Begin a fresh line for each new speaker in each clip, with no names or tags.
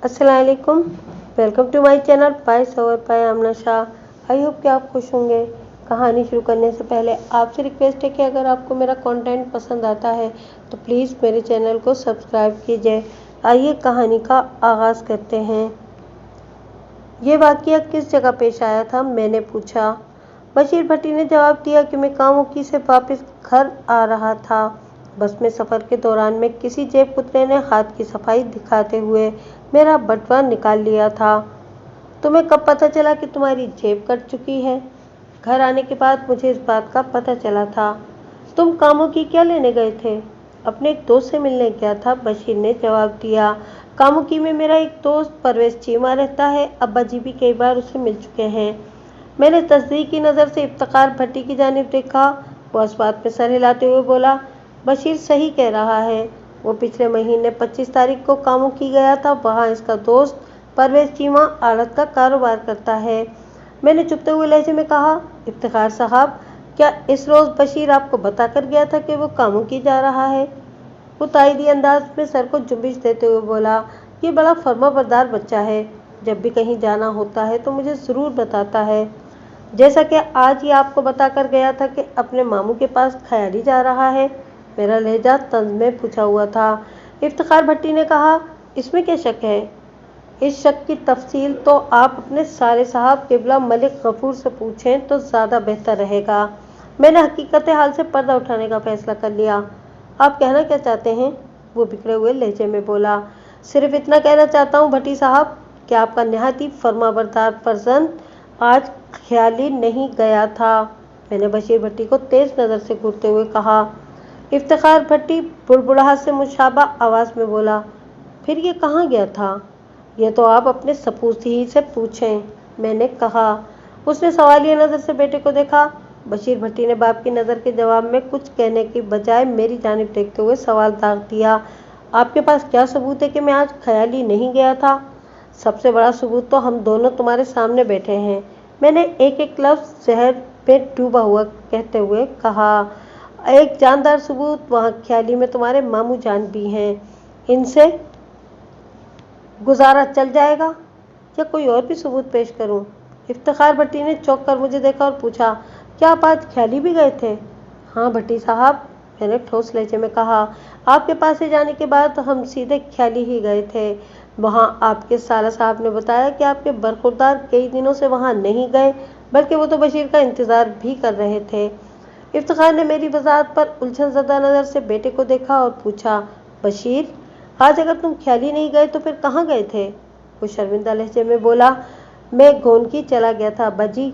अस्सलाम वालेकुम। Welcome to my channel पाई सवर पाई आमना शाह। आई होप कि आप खुश होंगे। कहानी शुरू करने से पहले आपसे रिक्वेस्ट है कि अगर आपको मेरा कंटेंट पसंद आता है तो प्लीज़ मेरे चैनल को सब्सक्राइब कीजिए। आइए कहानी का आगाज़ करते हैं। ये वाक़या किस जगह पेश आया था, मैंने पूछा। बशीर भट्टी ने जवाब दिया कि मैं कामुकी से वापस घर आ रहा था। बस में सफ़र के दौरान में किसी जेब कुतरे ने हाथ की सफाई दिखाते हुए मेरा बटुआ निकाल लिया था। तुम्हें कब पता चला कि तुम्हारी जेब कट चुकी है? घर आने के बाद मुझे इस बात का पता चला था। तुम कामुकी क्या लेने गए थे? अपने एक दोस्त से मिलने गया था, बशीर ने जवाब दिया। कामुकी में मेरा एक दोस्त परवेज चीमा रहता है। अब्बा जी भी कई बार उससे मिल चुके हैं। मैंने तस्दीक की नज़र से इफ्तिखार भट्टी की जानिब देखा। वो इस बात में सर हिलाते हुए बोला, बशीर सही कह रहा है। वो पिछले महीने 25 तारीख को कामुकी गया था। वहाँ इसका दोस्त परवेज चीमा आड़त का कारोबार करता है। मैंने चुपते हुए लहजे में कहा, इफ्तिखार साहब, क्या इस रोज़ बशीर आपको बता कर गया था कि वो कामुकी जा रहा है? वो ताइदी अंदाज में सर को जुम्बिश देते हुए बोला, ये बड़ा फर्माबरदार बच्चा है। जब भी कहीं जाना होता है तो मुझे ज़रूर बताता है। जैसा कि आज ही आपको बता कर गया था कि अपने मामू के पास ख्याली जा रहा है। मेरा लहजा तंज में पूछा हुआ था। इफ्तिखार भट्टी ने कहा, इसमें क्या शक है? इस शक की तफसील तो आप अपने सारे साहब किबला मलिक गफूर से पूछें तो ज़्यादा बेहतर रहेगा। मैंने हकीकत हाल से पर्दा उठाने का फैसला कर लिया। आप कहना क्या चाहते हैं? वो बिखरे हुए लहजे में बोला। सिर्फ इतना कहना चाहता हूँ भट्टी साहब कि आपका नहायत ही फर्माबरदार फर्जंद आज ख्याली नहीं गया था। मैंने बशीर भट्टी को तेज नज़र से घूरते हुए कहा। इफ्तिखार भट्टी बुड़बुड़ाहट से मुशाबा आवाज़ में बोला, फिर ये कहाँ गया था? ये तो आप अपने सपूती से पूछें, मैंने कहा। उसने सवालिया नज़र से बेटे को देखा। बशीर भट्टी ने बाप की नज़र के जवाब में कुछ कहने की बजाय मेरी जानिब देखते हुए सवाल दाग दिया, आपके पास क्या सबूत है कि मैं आज ख्याली नहीं गया था? सबसे बड़ा सबूत तो हम दोनों तुम्हारे सामने बैठे हैं। मैंने एक एक लफ्ज़ जहर पे डूबा हुआ कहते हुए कहा। एक जानदार सबूत, वहाँ ख्याली में तुम्हारे मामू जान भी हैं। इनसे गुजारा चल जाएगा या कोई और भी सबूत पेश करूं? इफ्तिखार भट्टी ने चौंक कर मुझे देखा और पूछा, क्या आप आज ख्याली भी गए थे? हाँ भट्टी साहब, मैंने ठोस लहजे में कहा। आपके पास से जाने के बाद हम सीधे ख्याली ही गए थे। वहाँ आपके साला साहब ने बताया कि आपके बरखुरदार कई दिनों से वहाँ नहीं गए, बल्कि वो तो बशीर का इंतज़ार भी कर रहे थे। इफ्तिखार ने मेरी वजाहत पर उलझन ज़दा नज़र से बेटे को देखा और पूछा, बशीर, आज अगर तुम ख्याली नहीं गए तो फिर कहाँ गए थे? वो शर्मिंदा लहजे में बोला, मैं घोनकी चला गया था अब्बा जी।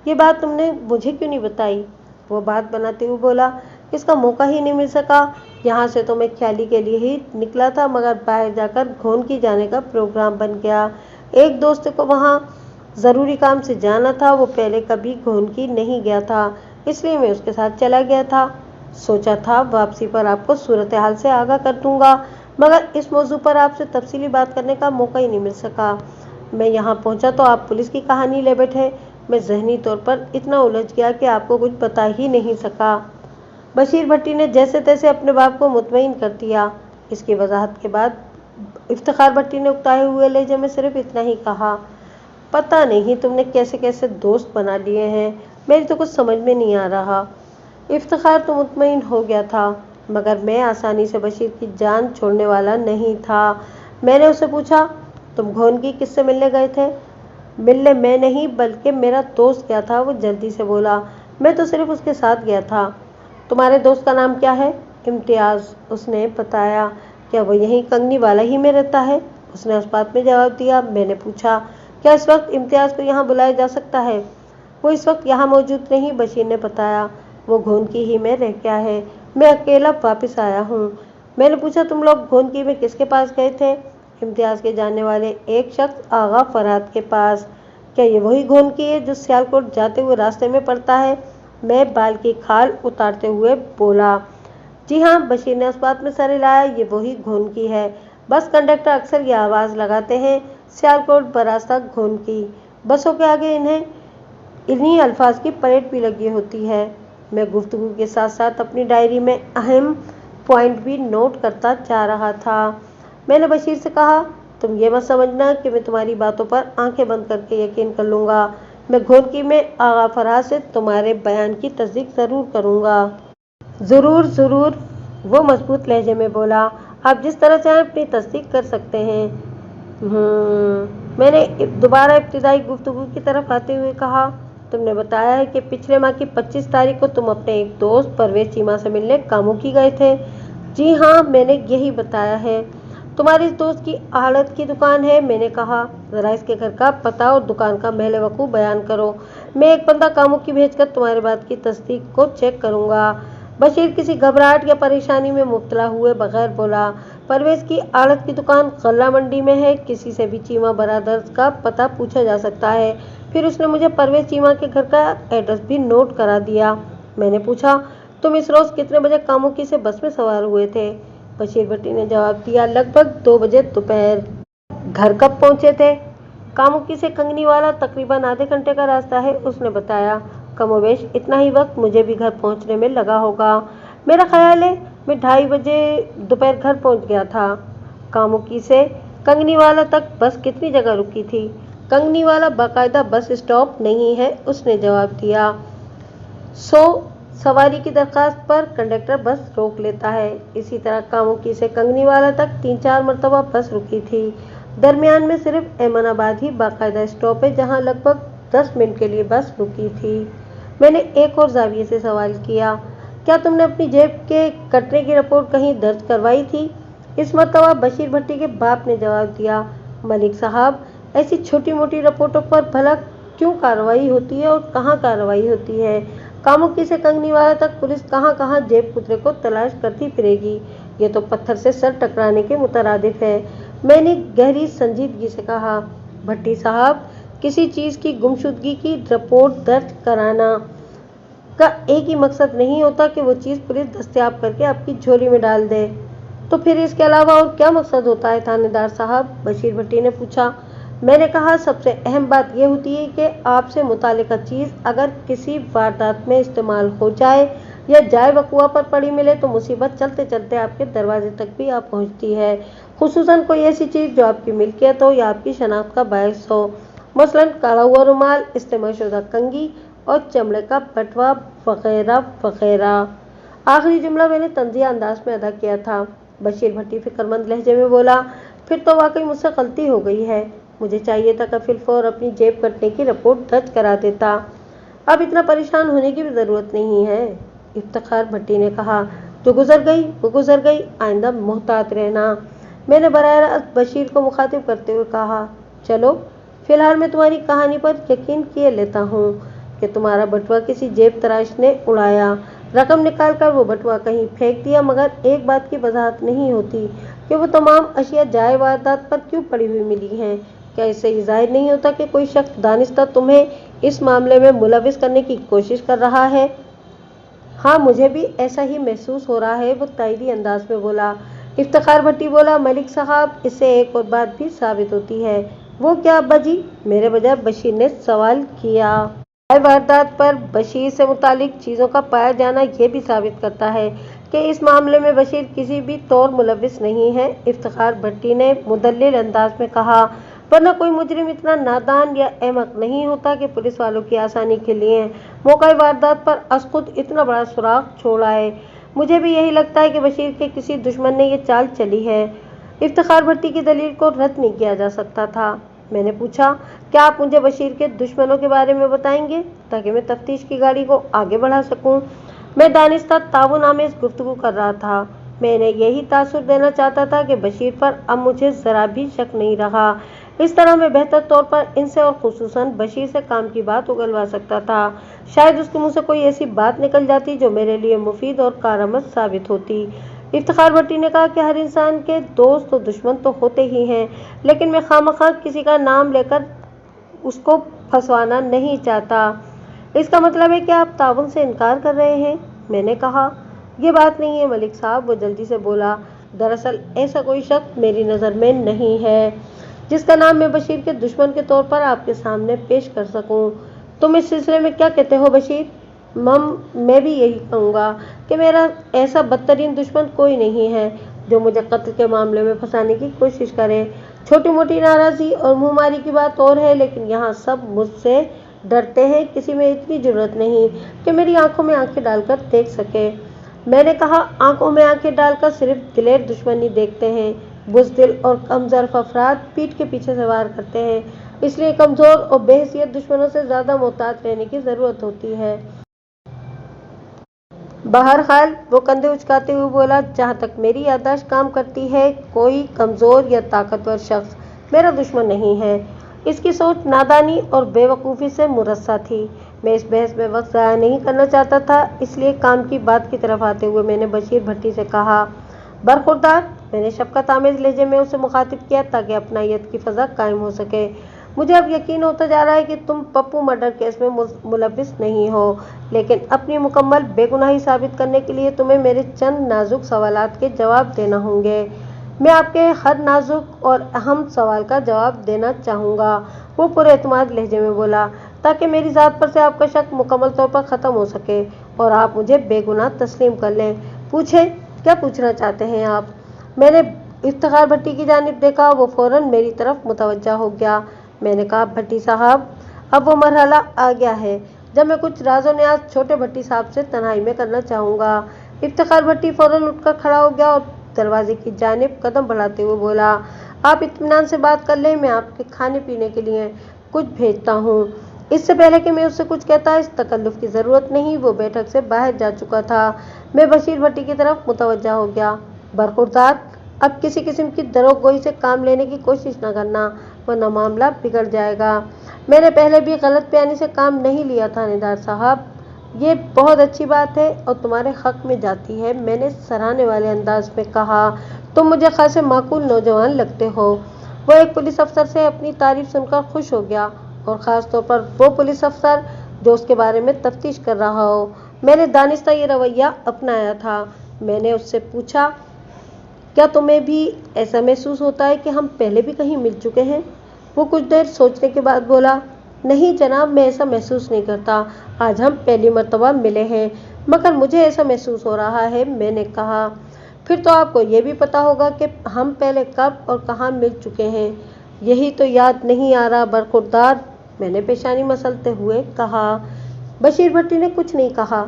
ये बात तुमने मुझे क्यों नहीं बताई? वो बात बनाते हुए बोला, इसका मौका ही नहीं मिल सका। यहाँ से तो मैं ख्याली के लिए ही निकला था, मगर बाहर जाकर घोनकी जाने का प्रोग्राम बन गया। एक दोस्त को वहाँ ज़रूरी काम से जाना था। वो पहले कभी घोनकी नहीं गया था, इसलिए मैं उसके साथ चला गया था। सोचा था वापसी पर आपको सूरत हाल से आगाह कर दूंगा, मगर इस मौजू पर आपसे तफसीली बात करने का मौका ही नहीं मिल सका। मैं यहाँ पहुँचा तो आप पुलिस की कहानी ले बैठे। मैं ज़हनी तौर पर इतना उलझ गया कि आपको कुछ बता ही नहीं सका। बशीर भट्टी ने जैसे तैसे अपने बाप को मुतमईन कर दिया। इसकी वजाहत के बाद इफ्तिखार भट्टी ने उकताए हुए लहजे में सिर्फ इतना ही कहा, पता नहीं तुमने कैसे कैसे दोस्त बना लिए हैं, मेरी तो कुछ समझ में नहीं आ रहा। इफ्तिखार तो मुतमईन हो गया था, मगर मैं आसानी से बशीर की जान छोड़ने वाला नहीं था। मैंने उससे पूछा, तुम घोनकी किससे मिलने गए थे? मिलने मैं नहीं, बल्कि मेरा दोस्त गया था। वो जल्दी से बोला, मैं तो सिर्फ उसके साथ गया था। तुम्हारे दोस्त का नाम क्या है? इम्तियाज़, उसने बताया। क्या वो यहीं कंगनी वाला ही में रहता है? उसने उस बात में जवाब दिया। मैंने पूछा, क्या इस वक्त इम्तियाज़ को यहाँ बुलाया जा सकता है? वो इस वक्त यहाँ मौजूद नहीं, बशीर ने बताया। वो घोनकी ही में रह गया है। मैं अकेला वापस आया हूँ। मैंने पूछा, तुम लोग घोनकी में किसके पास गए थे? इम्तियाज़ के जानने वाले एक शख्स आगा फरहाद के पास। क्या ये वही घोनकी है जो सियालकोट जाते हुए रास्ते में पड़ता है? मैं बाल की खाल उतारते हुए बोला। जी हाँ, बशीर ने उस बात में सर हिलाया, ये वही घोनकी है। बस कंडक्टर अक्सर ये आवाज़ लगाते हैं, सियालकोट बरास्ता घोनकी। बसों के आगे इन्हीं अल्फाज की परेड भी लगी होती है। मैं गुफ्तगू के साथ साथ अपनी डायरी में अहम पॉइंट भी नोट करता जा रहा था। मैंने बशीर से कहा, तुम ये मत समझना कि मैं तुम्हारी बातों पर आंखें बंद करके यकीन कर लूँगा। मैं घोरकी में आगा फराज से तुम्हारे बयान की तस्दीक ज़रूर करूँगा। ज़रूर ज़रूर, वो मजबूत लहजे में बोला। आप जिस तरह चाहें अपनी तस्दीक कर सकते हैं। मैंने दोबारा इब्तिदाई गुफ्तगू की तरफ आते हुए कहा, तुमने बताया है कि पिछले माह की 25 तारीख को तुम अपने एक दोस्त परवेज चीमा से मिलने कामुकी गए थे। जी हाँ, मैंने यही बताया है। तुम्हारे इस दोस्त की आड़त की दुकान है? मैंने कहा। ज़रा इसके घर का पता और दुकान का महल वकूफ़ बयान करो। मैं एक बंदा कामुकी भेजकर तुम्हारी बात की तस्दीक को चेक करूँगा। बशीर किसी घबराहट या परेशानी में मुब्तला हुए बगैर बोला, परवेज की आड़त की दुकान गल्ला मंडी में है। किसी से भी चीमा बरादर्स का पता पूछा जा सकता है। फिर उसने मुझे परवेज चीमा के घर का एड्रेस भी नोट करा दिया। मैंने पूछा, तुम इस रोज़ कितने बजे कामुकी से बस में सवार हुए थे? बशीर भट्टी ने जवाब दिया, लगभग 2 बजे दोपहर। घर कब पहुंचे थे? कामुकी से कंगनीवाला तकरीबन आधे घंटे का रास्ता है, उसने बताया। कमोबेश इतना ही वक्त मुझे भी घर पहुंचने में लगा होगा। मेरा ख्याल है मैं 2:30 बजे दोपहर घर पहुंच गया था। कामुकी से कंगनीवाला तक बस कितनी जगह रुकी थी? कंगनीवाला बाकायदा बस स्टॉप नहीं है, उसने जवाब दिया। सवारी की दरखास्त पर कंडक्टर बस रोक लेता है। इसी तरह कामुकी से कंगनीवाला तक 3-4 मरतबा बस रुकी थी। दरमियान में सिर्फ एमनाबाद ही बाकायदा स्टॉप है जहां लगभग 10 मिनट के लिए बस रुकी थी। मैंने एक और जाविये से सवाल किया, क्या तुमने अपनी जेब के कटने की रिपोर्ट कहीं दर्ज करवाई थी? इस मरतबा बशीर भट्टी के बाप ने जवाब दिया, मलिक साहब, ऐसी छोटी मोटी रिपोर्टों पर भला क्यों कार्रवाई होती है और कहाँ कार्रवाई होती है? कामुकी से कंगनीवाला तक पुलिस कहाँ कहाँ जेब कुतरे को तलाश करती फिरेगी। ये तो पत्थर से सर टकराने के मुतरादिफ है। मैंने गहरी संजीदगी से कहा, भट्टी साहब, किसी चीज़ की गुमशुदगी की रिपोर्ट दर्ज कराना का एक ही मकसद नहीं होता कि वो चीज़ पुलिस दस्तयाब करके आपकी झोली में डाल दे। तो फिर इसके अलावा और क्या मकसद होता है थानेदार साहब? बशीर भट्टी ने पूछा। मैंने कहा, सबसे अहम बात यह होती है कि आपसे मुतालिका चीज़ अगर किसी वारदात में इस्तेमाल हो जाए या जाए वकुआ पर पड़ी मिले तो मुसीबत चलते चलते आपके दरवाजे तक भी आ पहुंचती है, खुसूसन कोई ऐसी चीज़ जो आपकी मिल्कियत हो या आपकी शनाख्त का बायस हो, मसलन काढ़ा हुआ रुमाल, इस्तेमालशुदा कंघी और चमड़े का बटवा वगैरह वगैरह। आखिरी जुमला मैंने तंजिया अंदाज में अदा किया था। बशीर भट्टी फिक्रमंद लहजे में बोला, फिर तो वाकई मुझसे गलती हो गई है। मुझे चाहिए था कि फिलफौर अपनी जेब कटने की रिपोर्ट दर्ज करा देता। अब इतना परेशान होने की भी ज़रूरत नहीं है, इफ्तिखार भट्टी ने कहा। जो गुजर गई वो गुजर गई, आइंदा मोहतात रहना। मैंने बराह रास्त बशीर को मुखातिब करते हुए कहा, चलो फिलहाल मैं तुम्हारी कहानी पर यकीन किए लेता हूँ कि तुम्हारा बटुआ किसी जेब तराश ने उड़ाया, रकम निकाल कर वो बटुआ कहीं फेंक दिया, मगर एक बात की वजाहत नहीं होती कि वो तमाम अशिया जाए वारदात पर क्यों पड़ी हुई मिली हैं। क्या इससे ये जाहिर नहीं होता कि कोई शख्स दानिस्ता तुम्हें इस मामले में मुलविस करने की कोशिश कर रहा है? हाँ, मुझे भी ऐसा ही महसूस हो रहा है, वो तायदी अंदाज में बोला। इफ्तिखार भट्टी बोला, मलिक साहब, इससे एक और बात भी साबित होती है। वो क्या अब्बा जी? मेरे बजाय बशीर ने सवाल किया। वारदात पर बशीर से मुतालिक चीज़ों का पाया जाना यह भी साबित करता है कि इस मामले में बशीर किसी भी तौर मुलविस नहीं है, इफ्तिखार भट्टी ने मुदल्लिल अंदाज में कहा, वरना कोई मुजरिम इतना नादान या अहमक नहीं होता कि पुलिस वालों की आसानी के लिए मौका वारदात पर असखुद इतना बड़ा सुराग छोड़ा है। मुझे भी यही लगता है कि बशीर के किसी दुश्मन ने यह चाल चली है। इफ्तिखार भट्टी की दलील को रद्द नहीं किया जा सकता था। मैंने पूछा, क्या आप मुझे बशीर के दुश्मनों के बारे में बताएंगे ताकि मैं तफ्तीश की गाड़ी को आगे बढ़ा सकूं? मैं दानिस्ता ताउन आमेज गुफ्तगू कर रहा था। मैंने यही तासुर देना चाहता था कि बशीर पर अब मुझे ज़रा भी शक नहीं रहा। इस तरह मैं बेहतर तौर पर इनसे और खुसूसन बशीर से काम की बात उगलवा सकता था। शायद उसके मुँह से कोई ऐसी बात निकल जाती जो मेरे लिए मुफीद और कारआमद साबित होती। इफ्तिखार भट्टी ने कहा कि हर इंसान के दोस्त और दुश्मन तो होते ही हैं, लेकिन मैं खामखा किसी का नाम लेकर उसको फंसवाना नहीं चाहता। इसका मतलब है कि आप ताउन से इनकार कर रहे हैं? मैंने कहा, यह बात नहीं है मलिक साहब, वो जल्दी से बोला। दरअसल ऐसा कोई शख्स मेरी नज़र में नहीं है जिसका नाम मैं बशीर के दुश्मन के तौर पर आपके सामने पेश कर सकूं। तुम इस सिलसिले में क्या कहते हो बशीर? मैं भी यही कहूँगा कि मेरा ऐसा बदतरीन दुश्मन कोई नहीं है। जो मुझे कत्ल के मामले में फंसाने की कोशिश करे। छोटी मोटी नाराजगी और मुंहमारी की बात और है, लेकिन यहाँ सब मुझसे डरते हैं। किसी में इतनी जरूरत नहीं कि मेरी आंखों में आंखें डालकर देख सके। मैंने कहा, आंखों में आंखें डालकर सिर्फ दिलेर दुश्मन ही देखते हैं। बुज़दिल और कमज़ोर अफराद पीठ के पीछे से वार करते हैं, इसलिए कमजोर और बेहैसियत दुश्मनों से ज्यादा मोहतात रहने की जरूरत होती है। बहरहाल वो कंधे उचकाते हुए बोला, जहाँ तक मेरी याददाश्त काम करती है, कोई कमजोर या ताकतवर शख्स मेरा दुश्मन नहीं है। इसकी सोच नादानी और बेवकूफ़ी से मुरस्सा थी। मैं इस बहस में वक्त ज़ाया नहीं करना चाहता था, इसलिए काम की बात की तरफ आते हुए मैंने बशीर भट्टी से कहा, बरखुरदार। मैंने शफकत आमेज लहजे में उसे मुखातिब किया ताकि अपनायत की फ़ज़ा कायम हो सके। मुझे अब यकीन होता जा रहा है कि तुम पप्पू मर्डर केस में मुलविस नहीं हो, लेकिन अपनी मुकम्मल बेगुनाही साबित करने के लिए तुम्हें मेरे चंद नाजुक सवालात के जवाब देना होंगे। मैं आपके हर नाजुक और अहम सवाल का जवाब देना चाहूँगा, वो पूरे एतमाद लहजे में बोला, ताकि मेरी ज़ात पर से आपका शक मुकम्मल तौर पर ख़त्म हो सके और आप मुझे बेगुनाह तस्लीम कर लें। पूछे, क्या पूछना चाहते हैं आप? मैंने इफ्तिखार भट्टी की जानिब देखा, वो फ़ौरन मेरी तरफ मुतवज्जा हो गया। मैंने कहा, भट्टी साहब, अब वो मरहला आ गया है जब मैं कुछ राज़ो न्याज़ छोटे भट्टी साहब से तन्हाई में करना चाहूँगा। इफ्तिखार भट्टी फ़ौरन उठकर खड़ा हो गया और दरवाजे की जानिब कदम बढ़ाते हुए बोला, आप इत्मीनान से बात कर लें, मैं आपके खाने पीने के लिए कुछ भेजता हूँ। इससे पहले कि मैं उससे कुछ कहता, इस तकल्लुफ़ की ज़रूरत नहीं, वो बैठक से बाहर जा चुका था। मैं बशीर भट्टी की तरफ मुतवज्जा हो गया। बरखुरदार, अब किसी किस्म की दरोगोई से काम लेने की कोशिश न करना, वरना मामला बिगड़ जाएगा। मैंने पहले भी गलत बयानी से काम नहीं लिया थानेदार साहब। ये बहुत अच्छी बात है और तुम्हारे हक में जाती है, मैंने सराहने वाले अंदाज में कहा। तुम मुझे खासे माकूल नौजवान लगते हो। वो एक पुलिस अफसर से अपनी तारीफ सुनकर खुश हो गया, और ख़ास तौर पर वो पुलिस अफसर जो उसके बारे में तफ्तीश कर रहा हो। मैंने दानिस्ता ये रवैया अपनाया था। मैंने उससे पूछा, क्या तुम्हें भी ऐसा महसूस होता है कि हम पहले भी कहीं मिल चुके हैं? वो कुछ देर सोचने के बाद बोला, नहीं जनाब, मैं ऐसा महसूस नहीं करता। आज हम पहली मर्तबा मिले हैं, मगर मुझे ऐसा महसूस हो रहा है। मैंने कहा, फिर तो आपको ये भी पता होगा कि हम पहले कब और कहाँ मिल चुके हैं। यही तो याद नहीं आ रहा बरखुरदार, मैंने पेशानी मसलते हुए कहा। बशीर भट्टी ने कुछ नहीं कहा।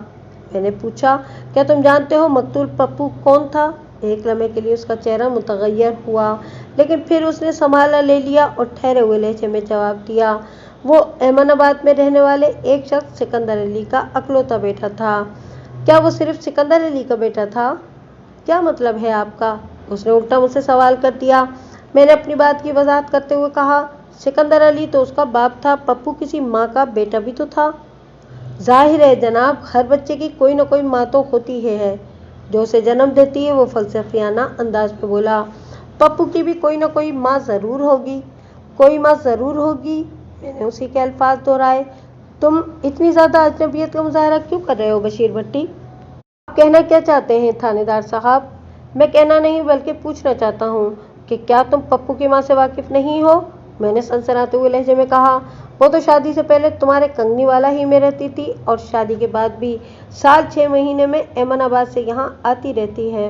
मैंने पूछा, क्या तुम जानते हो मकतूल पप्पू कौन था? एक लम्हे के लिए उसका चेहरा मुतगय्यर हुआ, लेकिन फिर उसने संभाला ले लिया और ठहरे हुए लहजे में जवाब दिया, वो अहमदाबाद में रहने वाले एक शख्स सिकंदर अली का अकलौता बेटा था। क्या वो सिर्फ सिकंदर अली का बेटा था? क्या मतलब है आपका? उसने उल्टा मुझसे सवाल कर दिया। मैंने अपनी बात की वजाहत करते हुए कहा, सिकंदर अली तो उसका बाप था, पप्पू किसी माँ का बेटा भी तो था। जाहिर है जनाब, हर बच्चे की कोई न कोई माँ तो होती है जो उसे जन्म देती है। वो फलसफियाना अंदाज में बोला, पप्पू की भी कोई न कोई माँ ज़रूर होगी, कोई माँ ज़रूर होगी। मैंने उसी के अल्फाज दोहराए। तुम इतनी ज़्यादा अजनबियत का मुजाहरा क्यों कर रहे हो बशीर भट्टी? आप कहना क्या चाहते हैं थानेदार साहब? मैं कहना नहीं बल्कि पूछना चाहता हूँ कि क्या तुम पप्पू की माँ से वाकिफ़ नहीं हो? मैंने सनसनाते हुए लहजे में कहा। वो तो शादी से पहले तुम्हारे कंगनी वाला ही में रहती थी और शादी के बाद भी साल 6 महीने में अहमदाबाद से यहाँ आती रहती है।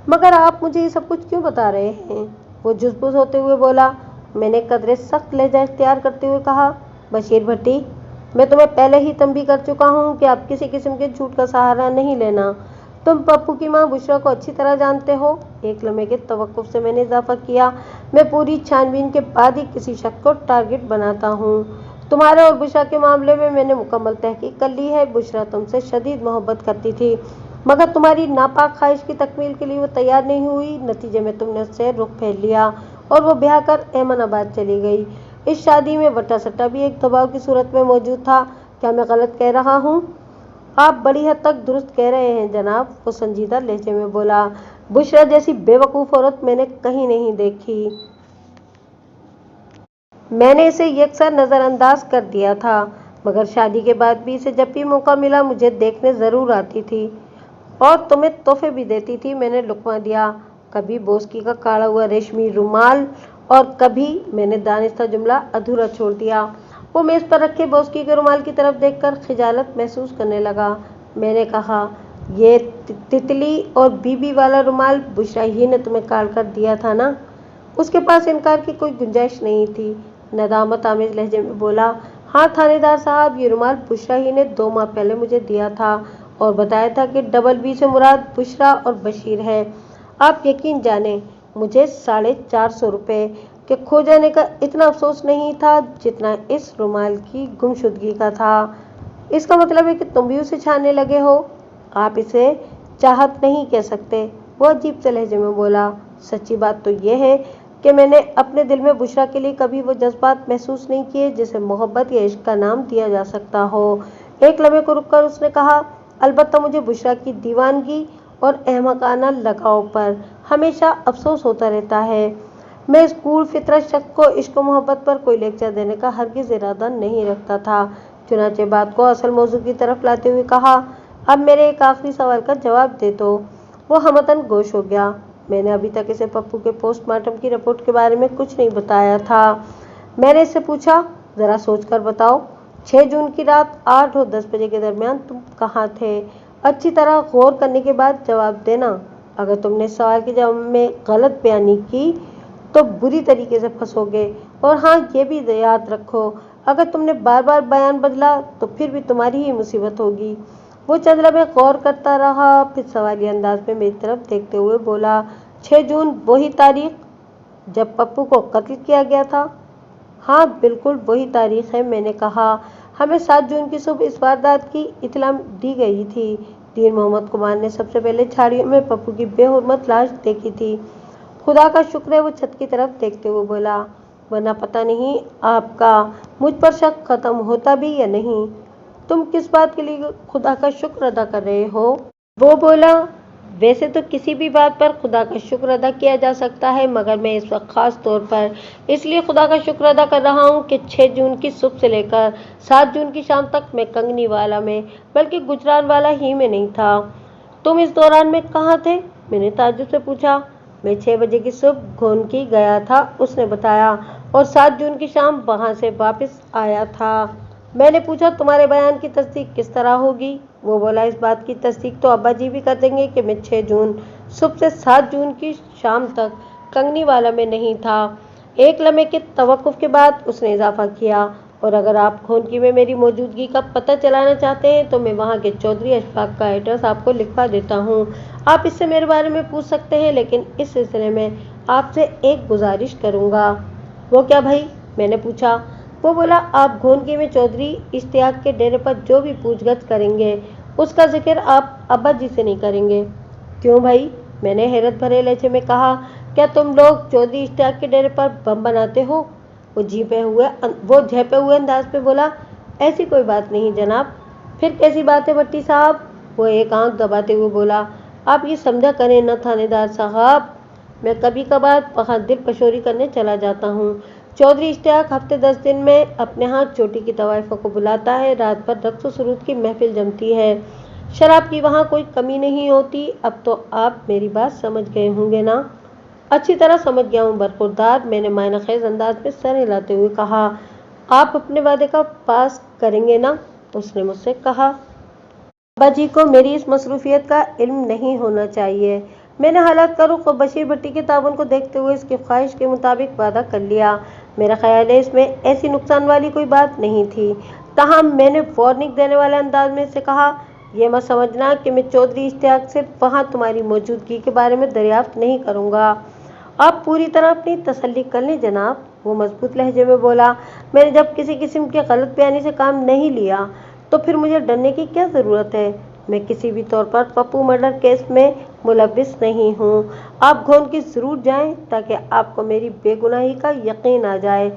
मगर आप मुझे ये सब कुछ क्यों बता रहे हैं? वो जुज़बुज़ होते हुए बोला। मैंने कदरे सख्त लहजा इख्तियार करते हुए कहा, बशीर भट्टी, मैं तुम्हें पहले ही तंबीह कर चुका हूँ कि आप किसी किस्म के झूठ का सहारा नहीं लेना। तुम पप्पू की माँ बुशरा को अच्छी तरह जानते हो। एक लम्हे के तवक्कुफ से मैंने इजाफा किया, मैं पूरी छानबीन के बाद ही किसी शख्स को टारगेट बनाता हूँ। तुम्हारे और बुशरा के मामले में मैंने मुकम्मल तहकीक कर ली है। बुशरा तुमसे शदीद मोहब्बत करती थी, मगर तुम्हारी नापाक ख्वाहिश की तकमील के लिए वो तैयार नहीं हुई। नतीजे में तुमने उससे रुख फेर लिया और वो ब्याह कर अहमदाबाद चली गई। इस शादी में वट्टा सट्टा भी एक दबाव की सूरत में मौजूद था। क्या मैं गलत कह रहा हूँ? आप बड़ी हद तक दुरुस्त कह रहे हैं जनाब, वो संजीदा लहजे में बोला। बुशरा जैसी बेवकूफ़ औरत मैंने कहीं नहीं देखी। मैंने इसे यकसर नज़रअंदाज कर दिया था, मगर शादी के बाद भी इसे जब भी मौका मिला मुझे देखने ज़रूर आती थी और तुम्हें तोहफे भी देती थी। मैंने लुकमा दिया, कभी बोस्की का काढ़ा हुआ रेशमी रुमाल और कभी मैंने दानिस्ता जुमला अधूरा छोड़ दिया। वो मेज़ पर रखे बोस्की के रुमाल की तरफ देखकर खिजालत महसूस करने लगा। मैंने कहा, ये तितली और बीबी वाला रुमाल बुशरा ही ने तुम्हें काट कर दिया था ना? उसके पास इनकार की कोई गुंजाइश नहीं थी। नदामत आमेज लहजे में बोला, हाँ थानेदार साहब, ये रुमाल बुशरा ही ने 2 माह पहले मुझे दिया था और बताया था कि डबल बी से मुराद बुशरा और बशीर है। आप यकीन जाने मुझे 450 रुपये के खो जाने का इतना अफसोस नहीं था जितना इस रुमाल की गुमशुदगी का था। इसका मतलब है कि तुम भी उसे छानने लगे हो। आप इसे चाहत नहीं कह सकते, वो अजीब से लहजे में बोला। सच्ची बात तो यह है कि मैंने अपने दिल में बुशरा के लिए कभी वो जज्बात महसूस नहीं किए जिसे मोहब्बत या इश्क का नाम दिया जा सकता हो। एक लम्हे को रुककर उसने कहा, अलबत्ता मुझे बुशरा की दीवानगी और अहमकाना लगाव पर हमेशा अफसोस होता रहता है। मैं स्कूल फितरत शख्स को इश्क मोहब्बत पर कोई लेक्चर देने का हरगिज इरादा नहीं रखता था। चुनाचे बात को असल मौजू की तरफ लाते हुए कहा, अब मेरे एक आखिरी सवाल का जवाब दे दो। वो हमतन गोश हो गया। मैंने अभी तक इसे पप्पू के पोस्टमार्टम की रिपोर्ट के बारे में कुछ नहीं बताया था। मैंने इससे पूछा, जरा सोचकर बताओ, 6 जून की रात 8 और 10 बजे के दरमियान तुम कहाँ थे? अच्छी तरह गौर करने के बाद जवाब देना। अगर तुमने इस सवाल के जवाब में गलत बयानी की तो बुरी तरीके से फंसोगे। और हाँ, ये भी याद रखो, अगर तुमने बार बार बयान बदला तो फिर भी तुम्हारी ही मुसीबत होगी। वो चंद लम्हे गौर करता रहा, फिर सवालिया अंदाज में मेरी तरफ देखते हुए बोला, 6 जून वही तारीख जब पप्पू को कत्ल किया गया था? हाँ बिल्कुल वही तारीख है। मैंने कहा, हमें 7 जून की सुबह इस वारदात की इत्तला दी गई थी। दीन मोहम्मद कुमार ने सबसे पहले झाड़ियों में पप्पू की बेहुरमत लाश देखी थी। खुदा का शुक्र है, वो छत की तरफ देखते हुए बोला, वरना पता नहीं आपका मुझ पर शक खत्म होता भी या नहीं। तुम किस बात के लिए खुदा का शुक्र अदा कर रहे हो? वो बोला, वैसे तो किसी भी बात पर खुदा का शुक्र अदा किया जा सकता है, मगर मैं इस वक्त खास तौर पर इसलिए खुदा का शुक्र अदा कर रहा हूँ कि 6 जून की सुबह से लेकर 7 जून की शाम तक मैं कंगनी वाला में बल्कि गुजरान वाला ही में नहीं था। तुम इस दौरान में कहाँ थे? मैंने ताज्जुब से पूछा। मैं 6 बजे की सुबह घोनकी गया था, उसने बताया, और 7 जून की शाम वहाँ से वापस आया था। मैंने पूछा, तुम्हारे बयान की तस्दीक किस तरह होगी? वो बोला, इस बात की तस्दीक तो अब्बा जी भी कर देंगे कि मैं 6 जून सुबह से 7 जून की शाम तक कंगनी वाला में नहीं था। एक लम्हे के तवक्कुफ के बाद उसने इजाफा किया, और अगर आप घोनकी में मेरी मौजूदगी का पता चलाना चाहते हैं तो मैं वहाँ के चौधरी अशफाक का एड्रेस आपको लिखवा देता हूँ। आप इससे मेरे बारे में पूछ सकते हैं, लेकिन इस सिलसिले में आपसे एक गुजारिश करूँगा। वो क्या भाई? मैंने पूछा। वो बोला, आप घोनकी में चौधरी इश्तियाक के डेरे पर जो भी पूछगछ करेंगे उसका जिक्र आप अब्बा जी से नहीं करेंगे। क्यों भाई? मैंने हैरत भरे लहजे में कहा, क्या तुम लोग चौधरी इश्तियाक के डेरे पर बम बनाते हो? वो झेपे हुए अंदाज पे बोला, ऐसी कोई बात नहीं जनाब। फिर कैसी बात है भट्टी साहब? वो एक आंख दबाते हुए बोला, आप ये समझा करें न थानेदार साहब, मैं कभी कभार वहाँ दिल कशोरी करने चला जाता हूँ। चौधरी इश्तियाक हफ्ते 10 दिन में अपने हाथ चोटी की तवाइफों को बुलाता है, रात भर रक्स व सुरूद की महफिल जमती है, शराब की वहाँ कोई कमी नहीं होती। अब तो आप मेरी बात समझ गए होंगे ना? अच्छी तरह समझ गया हूँ बरखुरदार, मैंने मायना खेज अंदाज में सर हिलाते हुए कहा। आप अपने वादे का पास करेंगे ना? उसने मुझसे कहा। अब्बा जी को मेरी इस मसरूफियत का इल्म नहीं होना चाहिए। मैंने हालात का रुख और बशीर भट्टी के ताबन को देखते हुए इसकी ख्वाहिश के मुताबिक वादा कर लिया। मेरा ख्याल है इसमें ऐसी नुकसान वाली कोई बात नहीं थी। ताहम मैंने वार्निंग देने वाले अंदाज में से कहा, यह मत समझना कि मैं चौधरी इश्तियाक से वहाँ तुम्हारी मौजूदगी के बारे में दरियाफ्त नहीं करूँगा। आप पूरी तरह अपनी तसल्ली कर लें जनाब। वो मजबूत लहजे में बोला, मैंने जब किसी किस्म की गलत बयानी से काम नहीं लिया तो फिर मुझे डरने की क्या ज़रूरत है? मैं किसी भी तौर पर पप्पू मर्डर केस में मुलविस नहीं हूँ। आप घोनकी ज़रूर जाएं ताकि आपको मेरी बेगुनाही का यकीन आ जाए।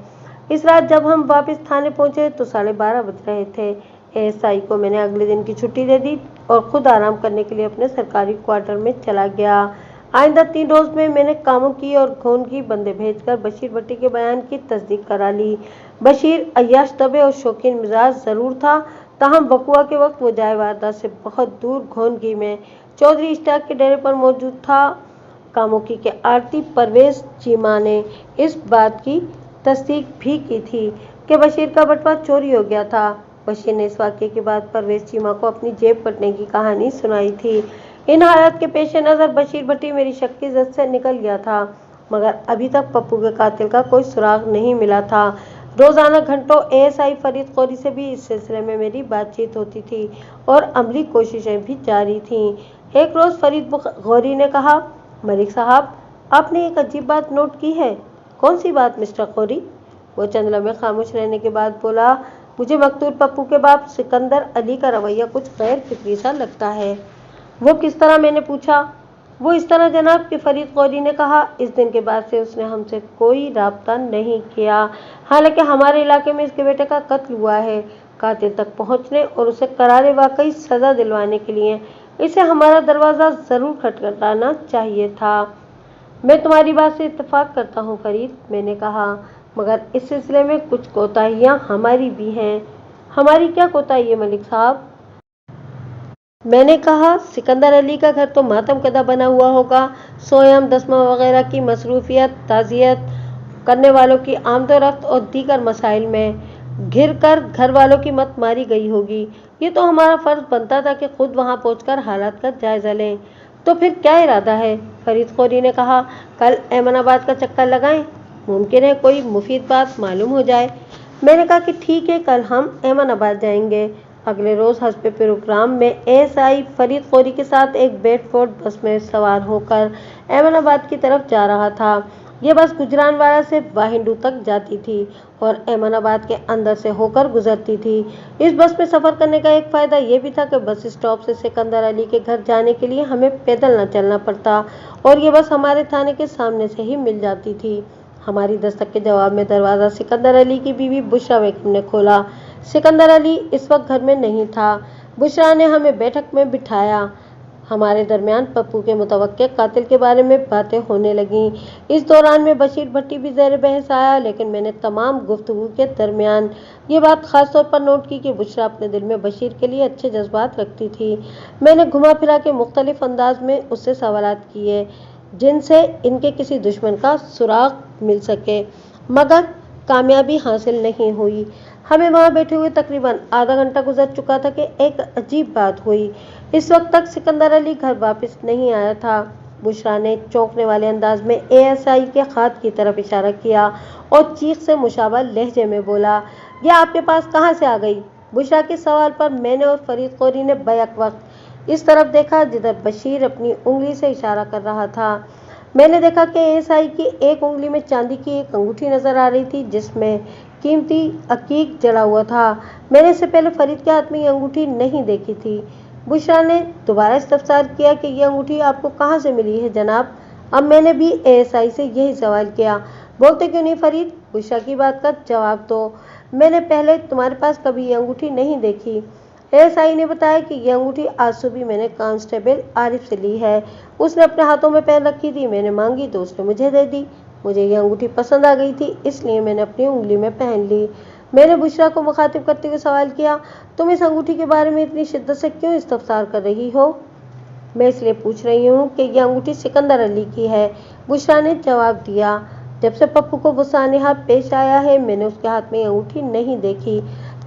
इस रात जब हम वापस थाने पहुँचे तो 12:30 बज रहे थे। एएसआई को मैंने अगले दिन की छुट्टी दे दी और ख़ुद आराम करने के लिए अपने सरकारी क्वार्टर में चला गया। आइंदा 3 रोज़ में मैंने कामों की और घोनकी बंदे भेजकर बशीर भट्टी के बयान की तस्दीक करा ली। बशीर अय्याश तबे और शौकीन मिजाज ज़रूर था, ताहम वक़ुआ के वक्त वो जाए वारदात से बहुत दूर घोनकी में चौधरी इश्तियाक के डेरे पर मौजूद था। कामोकी के आरती परवेज चीमा ने इस बात की तस्दीक भी की थी कि बशीर का बटवा चोरी हो गया था। बशीर ने इस वाक़ये के बाद परवेज़ चीमा को अपनी जेब कटने की कहानी सुनाई थी। इन हालात के पेश नज़र बशीर भट्टी मेरी शक की जद से निकल गया था, मगर अभी तक पप्पू के कातिल का कोई सुराग नहीं मिला था। रोज़ाना घंटों एएसआई फरीद गौरी से भी इस सिलसिले में मेरी बातचीत होती थी और अमली कोशिशें भी जारी थीं। एक रोज़ फरीद गौरी ने कहा, मलिक साहब, आपने एक अजीब बात नोट की है। कौन सी बात मिस्टर गौरी? वो चंद लम्हे खामोश रहने के बाद बोला, मुझे मकतूल पप्पू के बाप सिकंदर अली का रवैया कुछ गैर फिक्री सा लगता है। वो किस तरह? मैंने पूछा। वो इस तरह जनाब कि फरीद गौरी ने कहा, इस दिन के बाद से उसने हमसे कोई राब्ता नहीं किया। हालांकि हमारे इलाके में इसके बेटे का कत्ल हुआ है। कातिल तक पहुंचने और उसे करारे वाकई सजा दिलवाने के लिए इसे हमारा दरवाज़ा ज़रूर खटखटाना चाहिए था। मैं तुम्हारी बात से इत्तेफाक करता हूँ फरीद, मैंने कहा, मगर इस सिलसिले में कुछ कोताहियाँ हमारी भी हैं। हमारी क्या कोताही है मलिक साहब? मैंने कहा, सिकंदर अली का घर तो मातम कदा बना हुआ होगा। सोयम दसमा वगैरह की मसरूफियत, ताज़ियत करने वालों की आमदोरफ्त और दीगर मसाइल में घिर कर घर वालों की मत मारी गई होगी। ये तो हमारा फ़र्ज बनता था कि खुद वहाँ पहुँचकर हालात का जायज़ा लें। तो फिर क्या इरादा है? फरीद गौरी ने कहा, कल एमनाबाद का चक्कर लगाएं, मुमकिन है कोई मुफीद बात मालूम हो जाए। मैंने कहा कि ठीक है, कल हम एमनाबाद जाएंगे। अगले रोज़ हस्बे प्रोग्राम में एएसआई फरीद गौरी के साथ एक बेडफोर्ड बस में सवार होकर एमनाबाद की तरफ जा रहा था। ये बस गुजरानवाला से वाहिंडू तक जाती थी और एमनाबाद के अंदर से होकर गुजरती थी। इस बस में सफ़र करने का एक फ़ायदा ये भी था कि बस स्टॉप से सिकंदर अली के घर जाने के लिए हमें पैदल न चलना पड़ता और ये बस हमारे थाने के सामने से ही मिल जाती थी। हमारी दस्तक के जवाब में दरवाज़ा सिकंदर अली की बीवी बुशरा बेगम ने खोला। सिकंदर अली इस वक्त घर में नहीं था। बुशरा ने हमें बैठक में बिठाया। हमारे दरमियान पप्पू के मुतवक्के कातिल के बारे में बातें होने लगीं। इस दौरान में बशीर भट्टी भी ज़ेर बहस आया, लेकिन मैंने तमाम गुफ्तगू के दरमियान ये बात ख़ास तौर पर नोट की कि बुशरा अपने दिल में बशीर के लिए अच्छे जज्बात रखती थी। मैंने घुमा फिरा के मुख्तलिफ अंदाज में उससे सवालात किए जिनसे इनके किसी दुश्मन का सुराग मिल सके, मगर कामयाबी हासिल नहीं हुई। हमें वहाँ बैठे हुए तकरीबन आधा घंटा गुजर चुका था कि एक अजीब बात हुई। इस वक्त तक सिकंदर अली घर वापस नहीं आया था। बुशरा ने चौंकने वाले अंदाज में एएसआई के खात की तरफ इशारा किया और चीख से मुशाबा लहजे में बोला, यह आपके पास कहाँ से आ गई? बुशरा के सवाल पर मैंने और फरीद गौरी ने बैक वक्त इस तरफ देखा जिधर बशीर अपनी उंगली से इशारा कर रहा था। मैंने देखा कि एएसआई की एक उंगली में चांदी की एक अंगूठी नजर आ रही थी जिसमें कीमती अकीक जड़ा हुआ था। मैंने इससे पहले फरीद के हाथ में ये अंगूठी नहीं देखी थी। बुशरा ने दोबारा इस्तफसार किया कि ये अंगूठी आपको कहाँ से मिली है जनाब? अब मैंने भी एएसआई से यही सवाल किया। बोलते क्यों नहीं फरीद? बुशरा की बात का जवाब दो। मैंने पहले तुम्हारे पास कभी ये अंगूठी नहीं देखी। एएसआई ने बताया कि यह अंगूठी आज सुबह मैंने कांस्टेबल आरिफ से ली है। उसने अपने हाथों में पहन रखी थी, मैंने मांगी तो उसने मुझे दे दी। मुझे यह अंगूठी पसंद आ गई थी, इसलिए मैंने अपनी उंगली में पहन ली। मैंने बुशरा को मुखातिब करते हुए सवाल किया, तुम इस अंगूठी के बारे में इतनी शिद्दत से क्यों इस्तफसार कर रही हो? मैं इसलिए पूछ रही हूँ कि यह अंगूठी सिकंदर अली की है, बुशरा ने जवाब दिया। जब से पप्पू को गुस्सा पेश आया है मैंने उसके हाथ में यह अंगूठी नहीं देखी।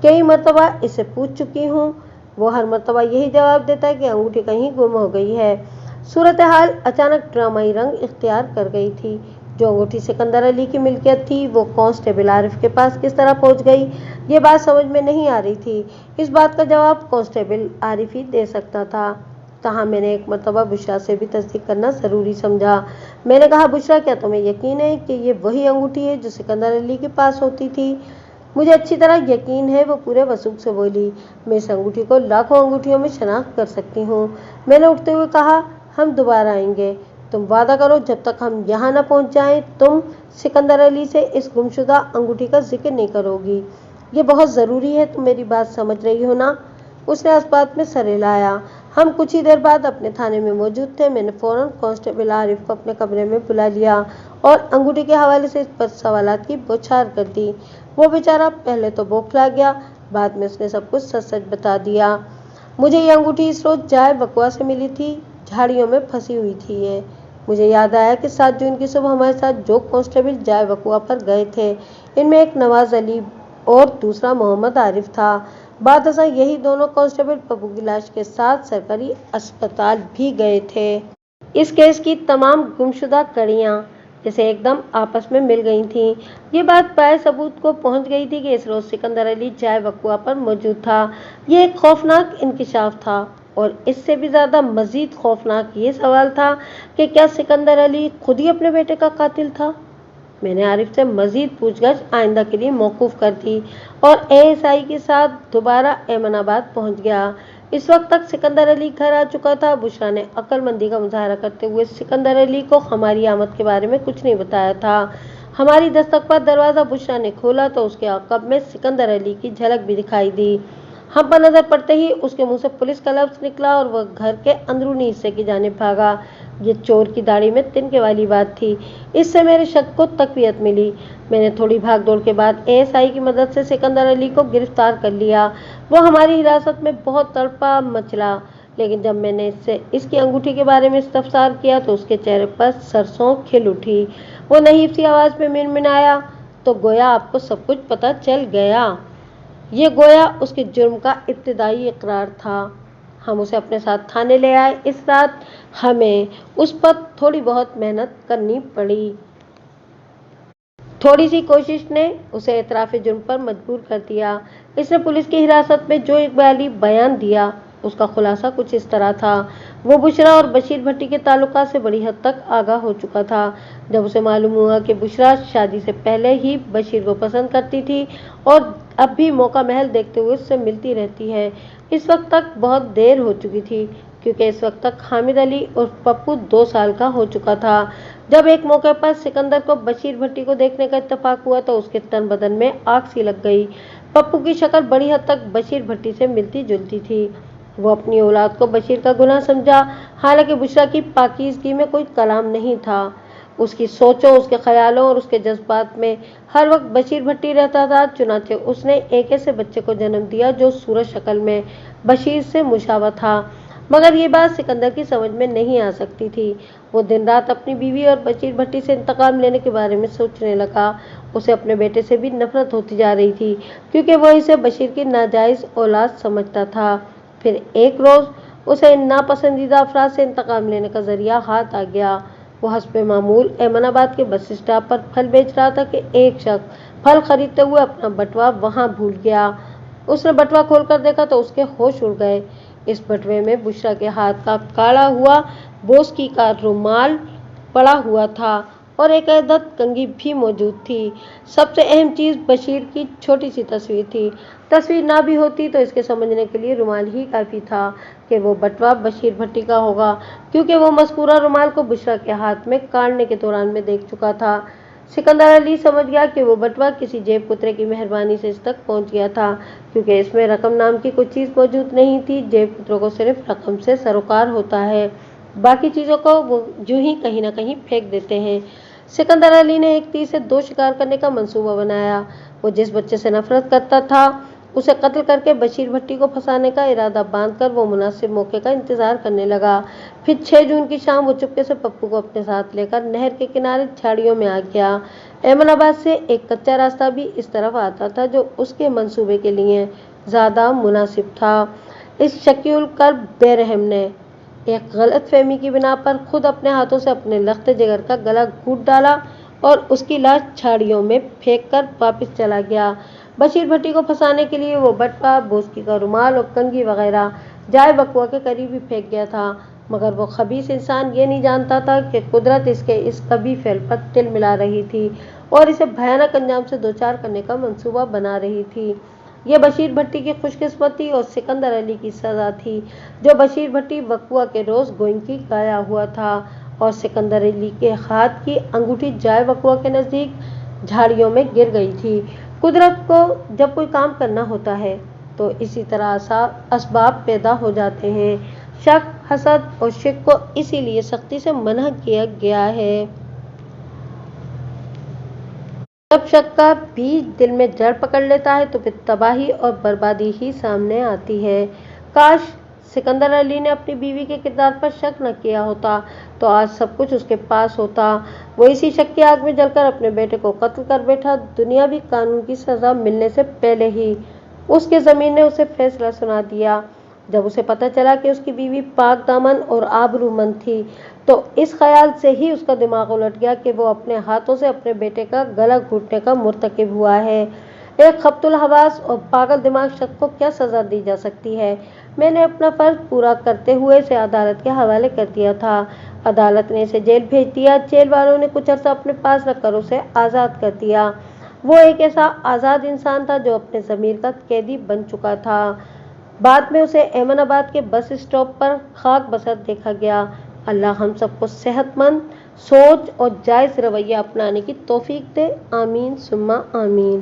कई मरतबा इससे पूछ चुकी हूँ, वो हर मरतबा यही जवाब देता है कि अंगूठी कहीं गुम हो गई है। सूरत हाल अचानक ड्रामाई रंग इख्तियार कर गई थी। जो अंगूठी सिकंदर अली की मिल्कियत थी वो कांस्टेबल आरिफ के पास किस तरह पहुंच गई, ये बात समझ में नहीं आ रही थी। इस बात का जवाब कांस्टेबल आरिफ ही दे सकता था। कहा मैंने एक मरतबा बुशरा से भी तस्दीक करना ज़रूरी समझा। मैंने कहा, बुशरा क्या तुम्हें यकीन है कि ये वही अंगूठी है जो सिकंदर अली के पास होती थी? मुझे अच्छी तरह यकीन है, वो पूरे वसूख से बोली। मैं इस अंगूठी को लाखों अंगूठियों में शनाख्त कर सकती हूँ। मैंने उठते हुए कहा, हम दोबारा आएंगे। तुम वादा करो जब तक हम यहाँ न पहुँच जाएं तुम सिकंदर अली से इस गुमशुदा अंगूठी का जिक्र नहीं करोगी। ये बहुत ज़रूरी है, तुम मेरी बात समझ रही हो ना? उसने इस बात में सर हिलाया। हम कुछ ही देर बाद अपने थाने में मौजूद थे। मैंने फौरन कांस्टेबल आरिफ को अपने कमरे में बुला लिया और अंगूठी के हवाले से इस पर सवालात की बौछार कर दी। वो बेचारा पहले तो बौखला गया, बाद में उसने सब कुछ सच सच बता दिया। मुझे ये अंगूठी इस रोज़ जाए बकुआ से मिली थी, झाड़ियों में फंसी हुई थी ये। मुझे याद आया कि 7 जून की सुबह हमारे साथ जो कांस्टेबल जाए बकुआ पर गए थे, इनमें एक नवाज अली और दूसरा मोहम्मद आरिफ था। बादशाह यही दोनों कांस्टेबल पप्पू की लाश के साथ सरकारी अस्पताल भी गए थे। इस केस की तमाम गुमशुदा कड़ियां जैसे एकदम आपस में मिल गई थीं। ये बात पाए सबूत को पहुंच गई थी कि इस रोज सिकंदर अली जाए वकुआ पर मौजूद था। ये एक खौफनाक इंकिशाफ था और इससे भी ज्यादा मजीद खौफनाक ये सवाल था कि क्या सिकंदर अली खुद ही अपने बेटे का कातिल था। मैंने आरिफ से मजीद पूछगछ आइंदा के लिए मौकूफ कर दी और एएसआई के साथ दोबारा एमनाबाद पहुंच गया। इस वक्त तक सिकंदर अली घर आ चुका था। बुशरा ने अक्लमंदी का मुजाहरा करते हुए सिकंदर अली को हमारी आमद के बारे में कुछ नहीं बताया था। हमारी दस्तक पर दरवाजा बुशरा ने खोला तो उसके अक़ब में सिकंदर अली की झलक भी दिखाई दी। हम पर नजर पड़ते ही उसके मुंह से पुलिस का लफ्ज निकला और वह घर के अंदरूनी हिस्से की जानिब भागा। ये चोर की दाढ़ी में तिनके वाली बात थी। इससे मेरे शक को तकवीत मिली। मैंने थोड़ी भाग दौड़ के बाद एएसआई की मदद से सिकंदर अली को गिरफ्तार कर लिया। वो हमारी हिरासत में बहुत तड़पा मचला, लेकिन जब मैंने इससे इसकी अंगूठी के बारे में इस्तफसार किया तो उसके चेहरे पर सरसों खिल उठी। वो नहीब सी आवाज में मिनमिनाया, तो गोया आपको सब कुछ पता चल गया। ये गोया उसके जुर्म का इब्तिदाई इकरार था। हम उसे अपने साथ थाने ले आए। इस रात हमें उस पर थोड़ी बहुत मेहनत करनी पड़ी। थोड़ी सी कोशिश ने उसे एतराफ़े जुर्म पर मजबूर कर दिया। इसने पुलिस की हिरासत में जो इकबाली बयान दिया उसका खुलासा कुछ इस तरह था। वो बुशरा और बशीर भट्टी के ताल्लुकात से बड़ी हद तक आगाह हो चुका था। जब उसे मालूम हुआ कि बुशरा शादी से पहले ही बशीर को पसंद करती थी और अब भी मौका महल देखते हुए उससे मिलती रहती है। इस वक्त तक बहुत देर हो चुकी थी, क्योंकि इस वक्त तक हामिद अली और पप्पू 2 साल का हो चुका था। जब एक मौके पर सिकंदर को बशीर भट्टी को देखने का इत्तेफाक हुआ तो उसके तन बदन में आग सी लग गई। पप्पू की शक्ल बड़ी हद तक बशीर भट्टी से मिलती जुलती थी। वो अपनी औलाद को बशीर का गुनाह समझा, हालांकि बुशरा की पाकीज़गी में कोई कलाम नहीं था। उसकी सोचों, उसके ख्यालों और उसके जज्बात में हर वक्त बशीर भट्टी रहता था। चुनाचे उसने एक ऐसे बच्चे को जन्म दिया जो सूरत शक्ल में बशीर से मुशाबह था, मगर ये बात सिकंदर की समझ में नहीं आ सकती थी। वो दिन रात अपनी बीवी और बशीर भट्टी से इंतकाम लेने के बारे में सोचने लगा। उसे अपने बेटे से भी नफरत होती जा रही थी, क्योंकि वो इसे बशीर की नाजायज औलाद समझता था। फिर एक रोज उसे इन नापसंदीदा अफराद से इंतकाम लेने का जरिया हाथ आ गया। वो हस्बे मामूल एमनाबाद के बस स्टॉप पर फल बेच रहा था कि एक शख्स फल खरीदते हुए अपना बटुआ वहां भूल गया। उसने बटुआ खोलकर देखा तो उसके होश उड़ गए। इस बटुए में बुशरा के हाथ का काढ़ा हुआ बोस्की का रुमाल पड़ा हुआ था और एक अदद कंघी भी मौजूद थी। सबसे अहम चीज बशीर की छोटी सी तस्वीर थी। तस्वीर ना भी होती तो इसके समझने के लिए रुमाल ही काफी था कि वो बटुआ बशीर भट्टी का होगा, क्योंकि वो मज़कूरा रुमाल को बुशरा के हाथ में काटने के दौरान में देख चुका था। सिकंदर अली समझ गया कि वो बटुआ किसी जेब कुतरे की मेहरबानी से इस तक पहुंच गया था, क्योंकि इसमें रकम नाम की कोई चीज़ मौजूद नहीं थी। जेब कुतरों को सिर्फ रकम से सरोकार होता है, बाकी चीज़ों को वो यूं ही कहीं ना कहीं फेंक देते हैं। सिकंदर अली ने एक तीर से 2 शिकार करने का मंसूबा बनाया। वो जिस बच्चे से नफरत करता था उसे कत्ल करके बशीर भट्टी को फंसाने का इरादा बांधकर वो मुनासिब मौके का इंतजार करने लगा। फिर 6 जून की शाम वो चुपके से पप्पू को अपने साथ लेकर नहर के किनारे झाड़ियों में आ गया। एमनाबाद से एक कच्चा रास्ता भी इस तरफ आता था जो उसके मंसूबे के लिए ज्यादा मुनासिब था। इस शकील कर बेरहम ने एक गलत फहमी की बिना पर खुद अपने हाथों से अपने लख्त जिगर का गला घूट डाला और उसकी लाश झाड़ियों में फेंक कर वापिस चला गया। बशीर भट्टी को फंसाने के लिए वो बटुआ, बोस्की का रुमाल और कंघी वगैरह जाए वकुआ के करीब ही फेंक गया था, मगर वो खबीस इंसान ये नहीं जानता था कि कुदरत इसके इस कभी फेल पर तिल मिला रही थी और इसे भयानक अंजाम से दो चार करने का मंसूबा बना रही थी। ये बशीर भट्टी की खुशकिस्मती और सिकंदर अली की सजा थी। जो बशीर भट्टी वकुआ के रोज गोइंकी गाया हुआ था और सिकंदर अली के हाथ की अंगूठी जाए वकुआ के नजदीक झाड़ियों में गिर गई थी। कुदरत को जब कोई काम करना होता है तो इसी तरह असबाब पैदा हो जाते हैं। शक, हसद और शिक को इसीलिए सख्ती से मना किया गया है। जब शक का बीज दिल में जड़ पकड़ लेता है तो फिर तबाही और बर्बादी ही सामने आती है। काश सिकंदर अली ने अपनी बीवी के किरदार पर शक न किया होता तो आज सब कुछ उसके पास होता। वो इसी शक की आग में जलकर अपने बेटे को कत्ल कर बैठा, दुनियावी कानून की सजा मिलने से पहले ही। اس کے ضمیر نے اسے فیصلہ سنا دیا۔ جب اسے پتہ چلا کہ اس کی بیوی پاک دامن اور آبرومند تھی تو اس خیال سے ہی اس کا دماغ الٹ گیا کہ وہ اپنے ہاتھوں سے اپنے بیٹے کا گلا گھونٹنے کا مرتکب ہوا ہے۔ ایک خبط الحواس اور پاگل دماغ شخص کو کیا سزا دی جا سکتی ہے؟ میں نے اپنا فرض پورا کرتے ہوئے اسے عدالت کے حوالے کر دیا تھا۔ عدالت نے اسے جیل بھیج دیا۔ جیل والوں نے کچھ عرصہ اپنے پاس رکھ کر اسے آزاد کر دیا۔ وہ ایک ایسا آزاد انسان تھا جو اپنے ضمیر کا قیدی بن چکا تھا۔ بعد میں اسے ایمن آباد کے بس اسٹاپ پر خاک بسر دیکھا گیا۔ اللہ ہم سب کو صحت مند سوچ اور جائز رویہ اپنانے کی توفیق دے، آمین ثم آمین۔